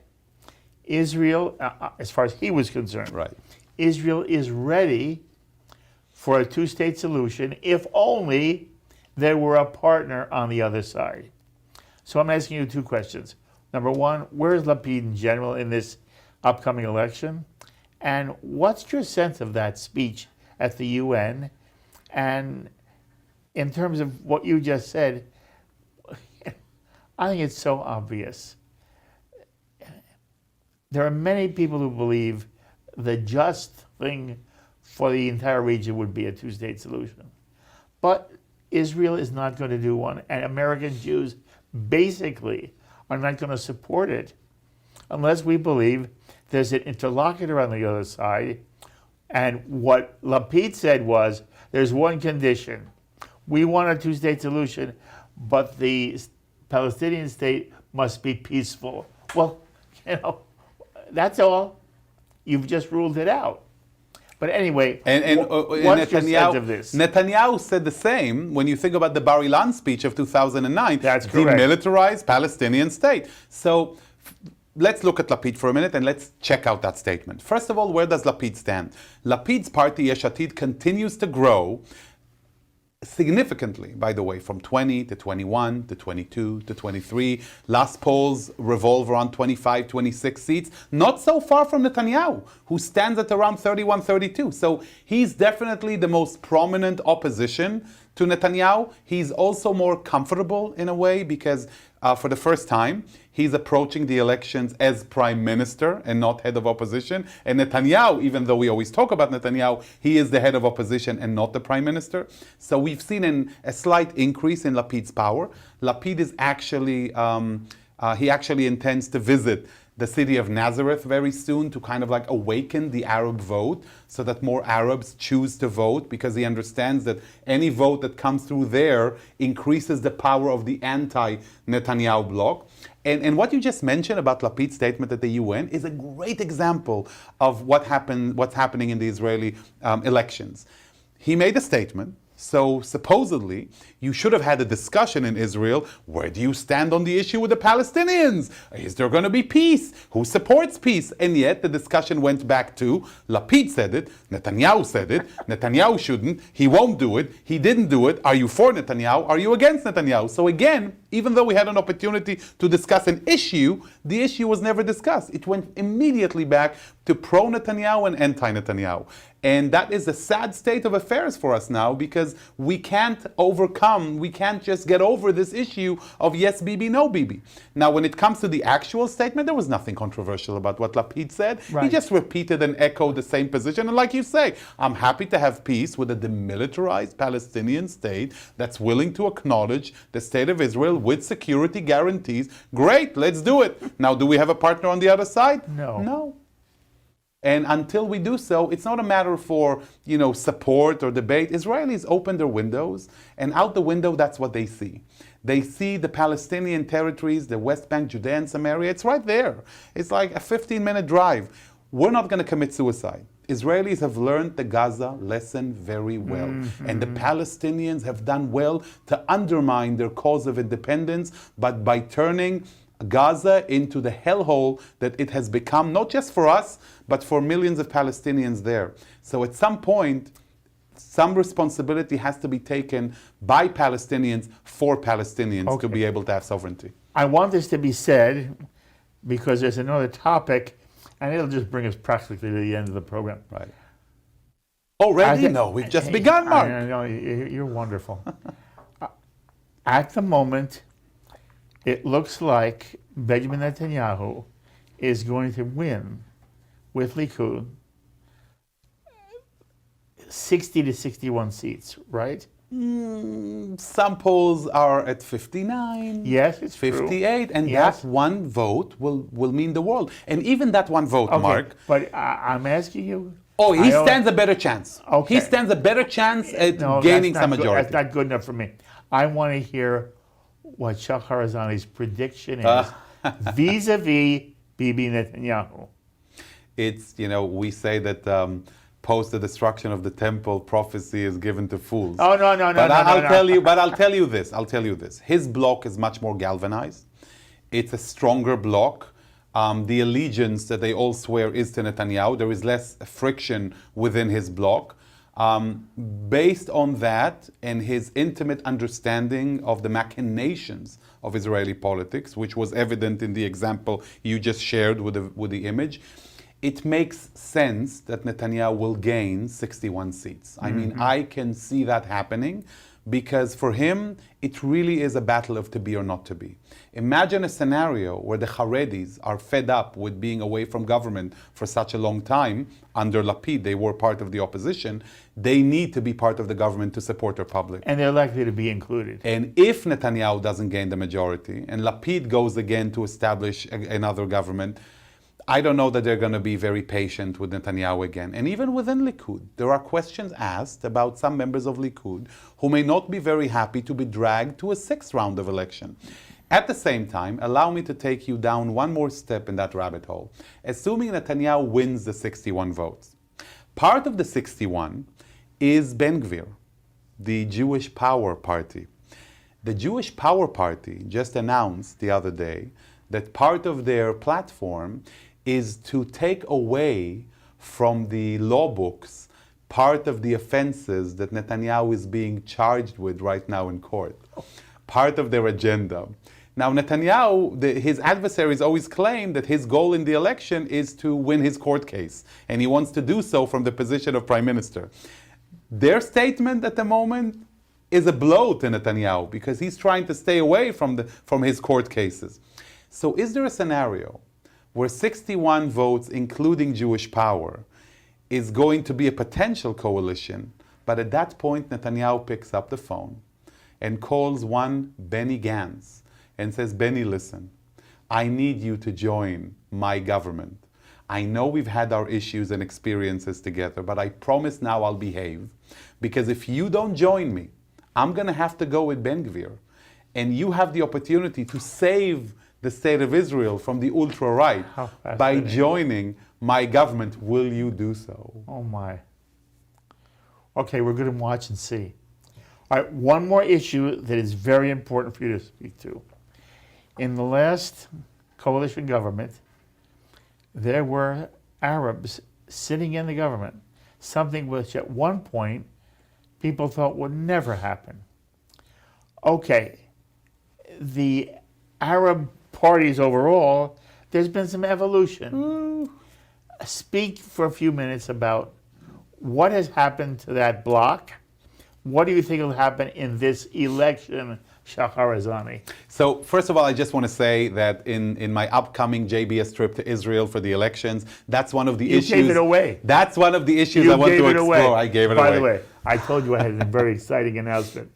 Israel, as far as he was concerned, right, Israel is ready for a two-state solution if only there were a partner on the other side. So I'm asking you two questions. Number one, where is Lapid in general in this upcoming election? And what's your sense of that speech at the UN? And in terms of what you just said, I think it's so obvious. There are many people who believe the just thing for the entire region would be a two-state solution. But Israel is not going to do one, and American Jews basically are not going to support it unless we believe there's an interlocutor on the other side. And what Lapid said was, there's one condition. We want a two-state solution, but the Palestinian state must be peaceful. Well, that's all. You've just ruled it out. But anyway, what's your sense of this? Netanyahu said the same when you think about the Bar Ilan speech of 2009. That's correct. Demilitarized Palestinian state. So let's look at Lapid for a minute and let's check out that statement. First of all, where does Lapid stand? Lapid's party, Yesh Atid, continues to grow significantly, by the way, from 20 to 21 to 22 to 23. Last polls revolve around 25, 26 seats. Not so far from Netanyahu, who stands at around 31, 32. So he's definitely the most prominent opposition to Netanyahu. He's also more comfortable in a way because for the first time, he's approaching the elections as prime minister and not head of opposition. And Netanyahu, even though we always talk about Netanyahu, he is the head of opposition and not the prime minister. So we've seen a slight increase in Lapid's power. Lapid is actually, he actually intends to visit the city of Nazareth very soon to kind of like awaken the Arab vote so that more Arabs choose to vote, because he understands that any vote that comes through there increases the power of the anti-Netanyahu bloc. And what you just mentioned about Lapid's statement at the UN is a great example of what's happening in the Israeli elections. He made a statement. So supposedly, you should have had a discussion in Israel. Where do you stand on the issue with the Palestinians? Is there going to be peace? Who supports peace? And yet the discussion went back to Lapid said it, Netanyahu said it, Netanyahu shouldn't, he won't do it, he didn't do it. Are you for Netanyahu? Are you against Netanyahu? So again, even though we had an opportunity to discuss an issue, the issue was never discussed. It went immediately back to pro-Netanyahu and anti-Netanyahu. And that is a sad state of affairs for us now, because we can't just get over this issue of yes Bibi, no Bibi. Now, when it comes to the actual statement, there was nothing controversial about what Lapid said. Right. He just repeated and echoed the same position. And like you say, I'm happy to have peace with a demilitarized Palestinian state that's willing to acknowledge the state of Israel with security guarantees. Great, let's do it. Now, do we have a partner on the other side? No. No. And until we do so, it's not a matter for, support or debate. Israelis open their windows, and out the window, that's what they see. They see the Palestinian territories, the West Bank, Judea and Samaria. It's right there. It's like a 15-minute drive. We're not going to commit suicide. Israelis have learned the Gaza lesson very well. Mm-hmm. And the Palestinians have done well to undermine their cause of independence, but by turning Gaza into the hellhole that it has become, not just for us, but for millions of Palestinians there. So at some point, some responsibility has to be taken by Palestinians for Palestinians to be able to have sovereignty. I want this to be said because there's another topic, and it'll just bring us practically to the end of the program. Right. Already? No, we've just begun, Mark. No, you're wonderful. At the moment, it looks like Benjamin Netanyahu is going to win with Likud 60 to 61 seats, right? Some polls are at 59. Yes, it's 58, true. and yes. that one vote will mean the world. And even that one vote, Mark. But I'm asking you. Oh, he stands a better chance. Okay. He stands a better chance at gaining some majority. That's not good enough for me. I want to hear what Shahar Azani's prediction is vis-a-vis Bibi Netanyahu. It's, we say that post the destruction of the temple, prophecy is given to fools. Oh, no. But I'll tell you this. His bloc is much more galvanized. It's a stronger bloc. The allegiance that they all swear is to Netanyahu. There is less friction within his bloc. Based on that and his intimate understanding of the machinations of Israeli politics, which was evident in the example you just shared with the image, it makes sense that Netanyahu will gain 61 seats. I mean, I can see that happening because for him, it really is a battle of to be or not to be. Imagine a scenario where the Haredis are fed up with being away from government for such a long time. Under Lapid, they were part of the opposition. They need to be part of the government to support their public. And they're likely to be included. And if Netanyahu doesn't gain the majority, and Lapid goes again to establish another government, I don't know that they're going to be very patient with Netanyahu again. And even within Likud, there are questions asked about some members of Likud who may not be very happy to be dragged to a sixth round of election. At the same time, allow me to take you down one more step in that rabbit hole. Assuming Netanyahu wins the 61 votes, part of the 61 is Ben Gvir, the Jewish Power Party. The Jewish Power Party just announced the other day that part of their platform is to take away from the law books part of the offenses that Netanyahu is being charged with right now in court. Part of their agenda. Now, Netanyahu, his adversaries always claim that his goal in the election is to win his court case, and he wants to do so from the position of prime minister. Their statement at the moment is a blow to Netanyahu because he's trying to stay away from his court cases. So is there a scenario where 61 votes, including Jewish Power, is going to be a potential coalition, but at that point Netanyahu picks up the phone and calls one Benny Gantz and says, Benny, listen, I need you to join my government. I know we've had our issues and experiences together, but I promise now I'll behave, because if you don't join me, I'm going to have to go with Ben Gvir, and you have the opportunity to save the state of Israel from the ultra-right by joining my government. Will you do so? Oh my. Okay, we're going to watch and see. All right, one more issue that is very important for you to speak to. In the last coalition government, there were Arabs sitting in the government, something which at one point people thought would never happen. Okay, the Arab parties overall, there's been some evolution. Speak for a few minutes about what has happened to that bloc. What do you think will happen in this election, Shahar Azani? So first of all, I just want to say that in my upcoming JBS trip to Israel for the elections, that's one of the issues. You gave it away. That's one of the issues I want to explore. I gave it away. By the way, I told you I had a very exciting announcement.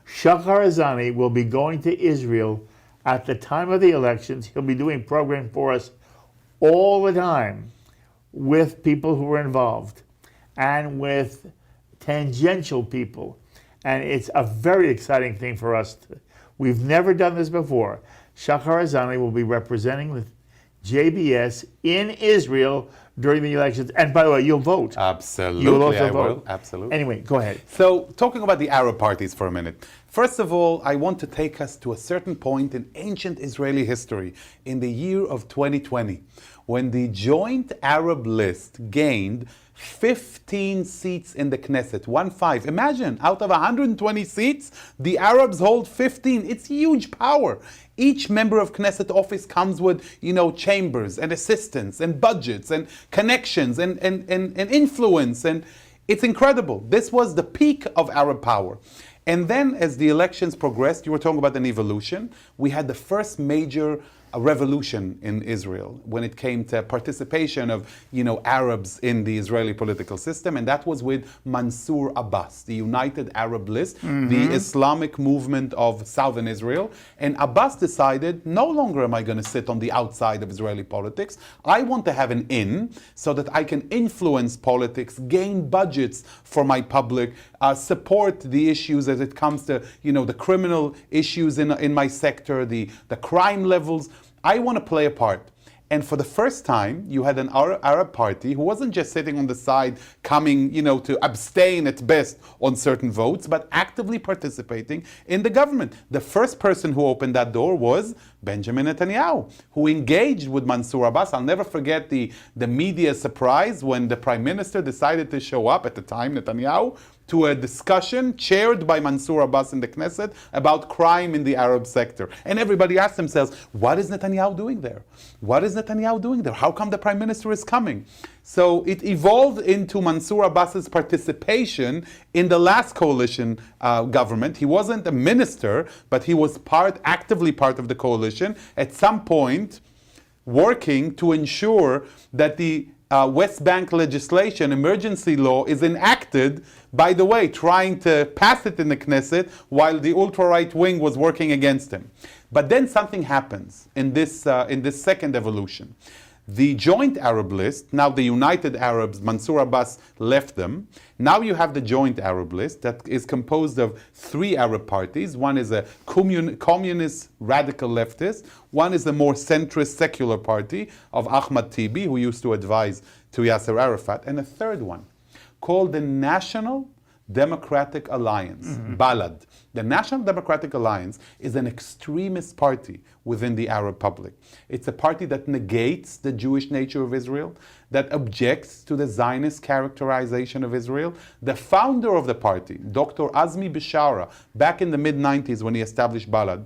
Shahar Azani will be going to Israel at the time of the elections. He'll be doing programs for us all the time with people who are involved and with tangential people. And it's a very exciting thing for us. We've never done this before. Shahar Azani will be representing the JBS in Israel during the elections. And by the way, you'll vote. Absolutely, You will also I vote. will. Absolutely. Anyway, go ahead. So, talking about the Arab parties for a minute. First of all, I want to take us to a certain point in ancient Israeli history, in the year of 2020, when the Joint Arab List gained 15 seats in the Knesset, 1-5. Imagine, out of 120 seats, the Arabs hold 15. It's huge power. Each member of Knesset office comes with, chambers and assistants and budgets and connections and influence. And it's incredible. This was the peak of Arab power. And then as the elections progressed, you were talking about an evolution. We had the first major revolution in Israel when it came to participation of Arabs in the Israeli political system, and that was with Mansour Abbas, the United Arab List, the Islamic movement of southern Israel. And Abbas decided, no longer am I going to sit on the outside of Israeli politics. I want to have an in so that I can influence politics, gain budgets for my public, support the issues as it comes to the criminal issues in my sector, the crime levels. I want to play a part. And for the first time, you had an Arab party who wasn't just sitting on the side, coming, to abstain at best on certain votes, but actively participating in the government. The first person who opened that door was Benjamin Netanyahu, who engaged with Mansour Abbas. I'll never forget the media surprise when the prime minister decided to show up at the time, Netanyahu, to a discussion chaired by Mansour Abbas in the Knesset about crime in the Arab sector. And everybody asked themselves, what is Netanyahu doing there? What is Netanyahu doing there? How come the prime minister is coming? So it evolved into Mansour Abbas's participation in the last coalition government. He wasn't a minister, but he was actively part of the coalition. At some point, working to ensure that the West Bank legislation, emergency law, is enacted, by the way, trying to pass it in the Knesset while the ultra-right wing was working against him. But then something happens in this second evolution. The joint Arab list, now the United Arabs, Mansour Abbas left them. Now you have the joint Arab list that is composed of 3 Arab parties. One is a communist radical leftist. One is a more centrist secular party of Ahmad Tibi, who used to advise to Yasser Arafat. And a third one called the National Democratic Alliance, Balad. The National Democratic Alliance is an extremist party within the Arab public. It's a party that negates the Jewish nature of Israel, that objects to the Zionist characterization of Israel. The founder of the party, Dr. Azmi Bishara, back in the mid-90s when he established Balad,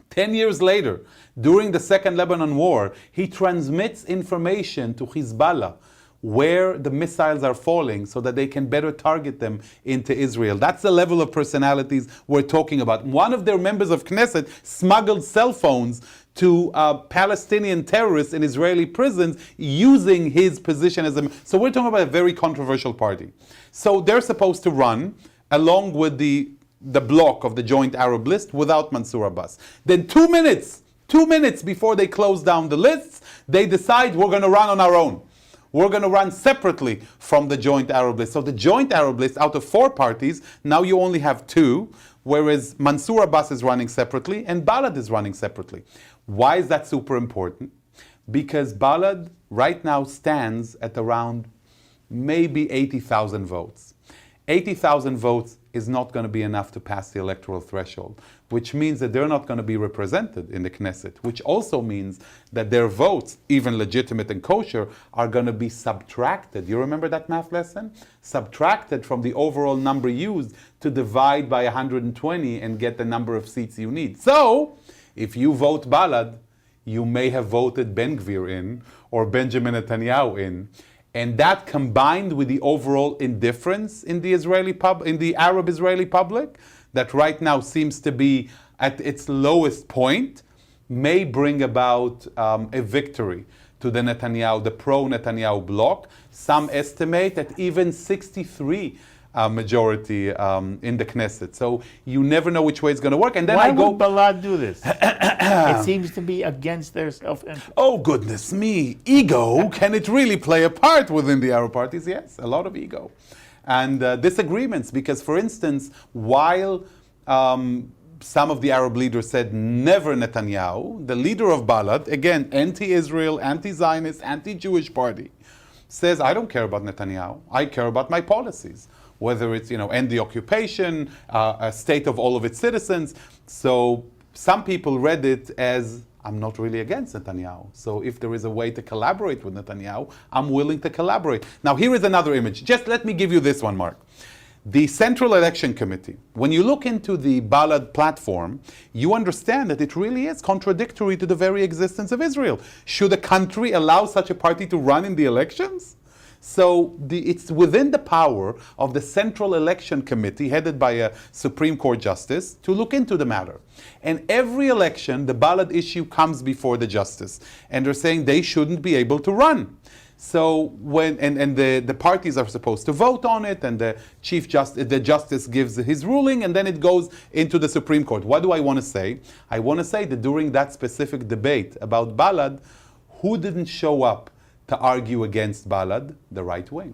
10 years later, during the Second Lebanon War, he transmits information to Hezbollah where the missiles are falling so that they can better target them into Israel. That's the level of personalities we're talking about. One of their members of Knesset smuggled cell phones to Palestinian terrorists in Israeli prisons using his position as a... So we're talking about a very controversial party. So they're supposed to run along with the bloc of the joint Arab list without Mansour Abbas. Then 2 minutes before they close down the lists, they decide we're going to run on our own. We're going to run separately from the joint Arab list. So the joint Arab list, out of 4 parties, now you only have 2, whereas Mansour Abbas is running separately and Balad is running separately. Why is that super important? Because Balad right now stands at around maybe 80,000 votes. 80,000 votes is not going to be enough to pass the electoral threshold, which means that they're not going to be represented in the Knesset, which also means that their votes, even legitimate and kosher, are going to be subtracted. You remember that math lesson? Subtracted from the overall number used to divide by 120 and get the number of seats you need. So, if you vote Balad, you may have voted Ben Gvir in or Benjamin Netanyahu in. And that combined with the overall indifference in the Arab-Israeli public, that right now seems to be at its lowest point, may bring about a victory to the pro-Netanyahu bloc. Some estimate that even 63 majority in the Knesset. So you never know which way it's going to work. And then Why would Balad do this? It seems to be against their self-interest. Oh, goodness me. Ego, can it really play a part within the Arab parties? Yes, a lot of ego. And disagreements, because, for instance, while some of the Arab leaders said never Netanyahu, the leader of Balad, again, anti-Israel, anti-Zionist, anti-Jewish party, says, I don't care about Netanyahu. I care about my policies. Whether it's, end the occupation, a state of all of its citizens. So some people read it as, I'm not really against Netanyahu. So if there is a way to collaborate with Netanyahu, I'm willing to collaborate. Now here is another image. Just let me give you this one, Mark. The Central Election Committee, when you look into the Balad platform, you understand that it really is contradictory to the very existence of Israel. Should a country allow such a party to run in the elections? So it's within the power of the Central Election Committee, headed by a Supreme Court justice, to look into the matter. And every election, the Balad issue comes before the justice. And they're saying they shouldn't be able to run. So the parties are supposed to vote on it, and the justice gives his ruling, and then it goes into the Supreme Court. What do I want to say? I want to say that during that specific debate about Balad, who didn't show up to argue against Balad? The right wing.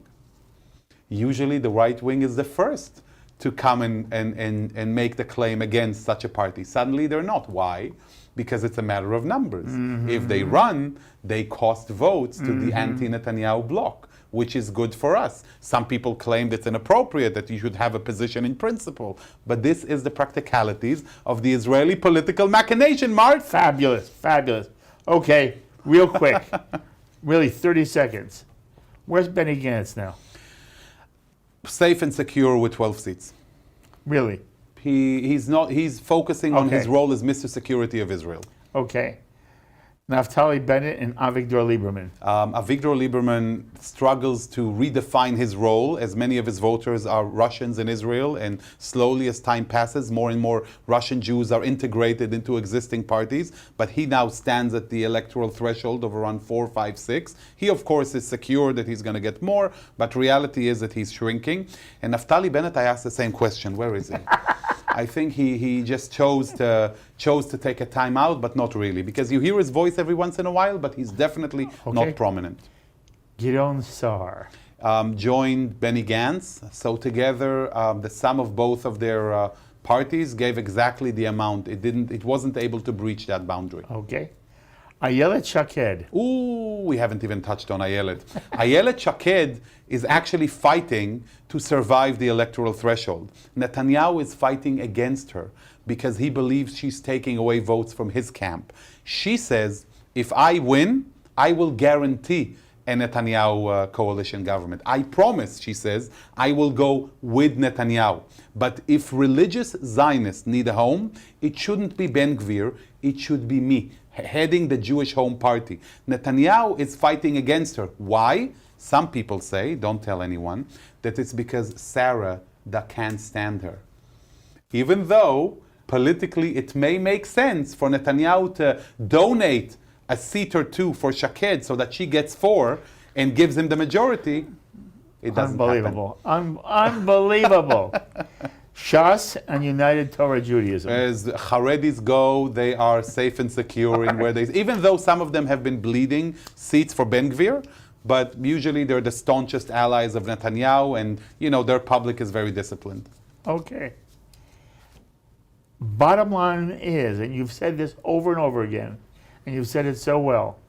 Usually the right wing is the first to come and make the claim against such a party. Suddenly they're not. Why? Because it's a matter of numbers. If they run, they cost votes to the anti-Netanyahu bloc, which is good for us. Some people claim that it's inappropriate, that you should have a position in principle. But this is the practicalities of the Israeli political machination, Mark. Fabulous, fabulous. Okay, real quick. Really, 30 seconds. Where's Benny Gantz now? safe and secure with 12 seats. Really? He's focusing on Okay. his role as Mr. Security of Israel. Okay. Naftali Bennett and Avigdor Lieberman. Avigdor Lieberman struggles to redefine his role, as many of his voters are Russians in Israel, and slowly as time passes, more and more Russian Jews are integrated into existing parties, but he now stands at the electoral threshold of around 4, 5, 6. He, of course, is secure that he's going to get more, but reality is that he's shrinking. And Naftali Bennett, I asked the same question. Where is he? I think he just chose to take a time out, but not really, because you hear his voice every once in a while, but he's definitely not prominent. Gideon Sa'ar. Joined Benny Gantz, so together the sum of both of their parties gave exactly the amount. It wasn't able to breach that boundary. Okay. Ayelet Shaked. Ooh, we haven't even touched on Ayelet. Ayelet Shaked is actually fighting to survive the electoral threshold. Netanyahu is fighting against her because he believes she's taking away votes from his camp. She says, if I win, I will guarantee a Netanyahu coalition government. I promise, she says, I will go with Netanyahu. But if religious Zionists need a home, it shouldn't be Ben Gvir, it should be me, heading the Jewish Home Party. Netanyahu is fighting against her. Why? Some people say, don't tell anyone, that it's because Sarah can't stand her. Even though politically it may make sense for Netanyahu to donate a seat or two for Shaked so that she gets 4 and gives him the majority, it doesn't Unbelievable. Unbelievable. Shas and United Torah Judaism. As Haredis go, they are safe and secure in where they... Even though some of them have been bleeding seats for Ben Gvir, but usually they're the staunchest allies of Netanyahu, and, their public is very disciplined. Okay. Bottom line is, and you've said this over and over again, and you've said it so well,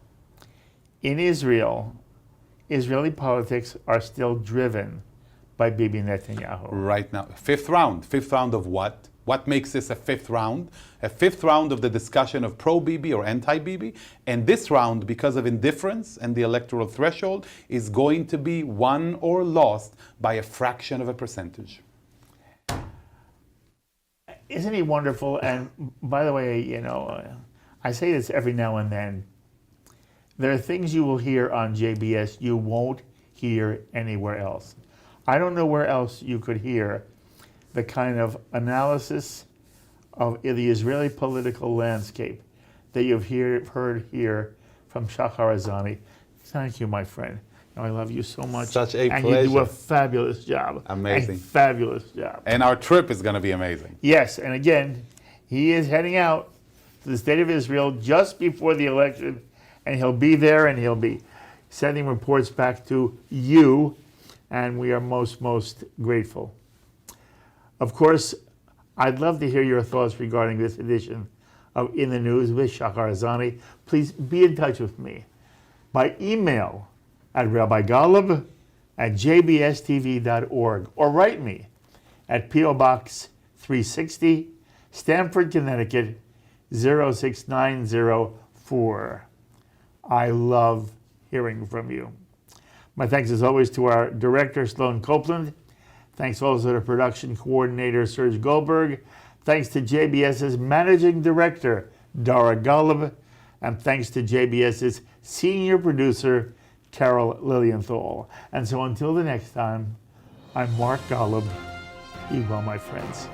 in Israel, Israeli politics are still driven by Bibi Netanyahu. Right now. Fifth round. Fifth round of what? What makes this a fifth round? A fifth round of the discussion of pro-Bibi or anti-Bibi. And this round, because of indifference and the electoral threshold, is going to be won or lost by a fraction of a percentage. Isn't he wonderful? And by the way, I say this every now and then. There are things you will hear on JBS you won't hear anywhere else. I don't know where else you could hear the kind of analysis of the Israeli political landscape that you've heard here from Shahar Azani. Thank you, my friend. I love you so much. Such a and pleasure. You do a fabulous job. Amazing. A fabulous job. And our trip is going to be amazing. Yes, and again, he is heading out to the state of Israel just before the election, and he'll be there and he'll be sending reports back to you, and we are most grateful. Of course, I'd love to hear your thoughts regarding this edition of In the News with Shahar Azani. Please be in touch with me by email at rabbigolub@jbstv.org or write me at P.O. Box 360, Stamford, Connecticut 06904. I love hearing from you. My thanks as always to our director, Sloan Copeland. Thanks also to production coordinator, Serge Goldberg. Thanks to JBS's managing director, Dara Golub. And thanks to JBS's senior producer, Carol Lilienthal. And so until the next time, I'm Mark Golub. Be well, my friends.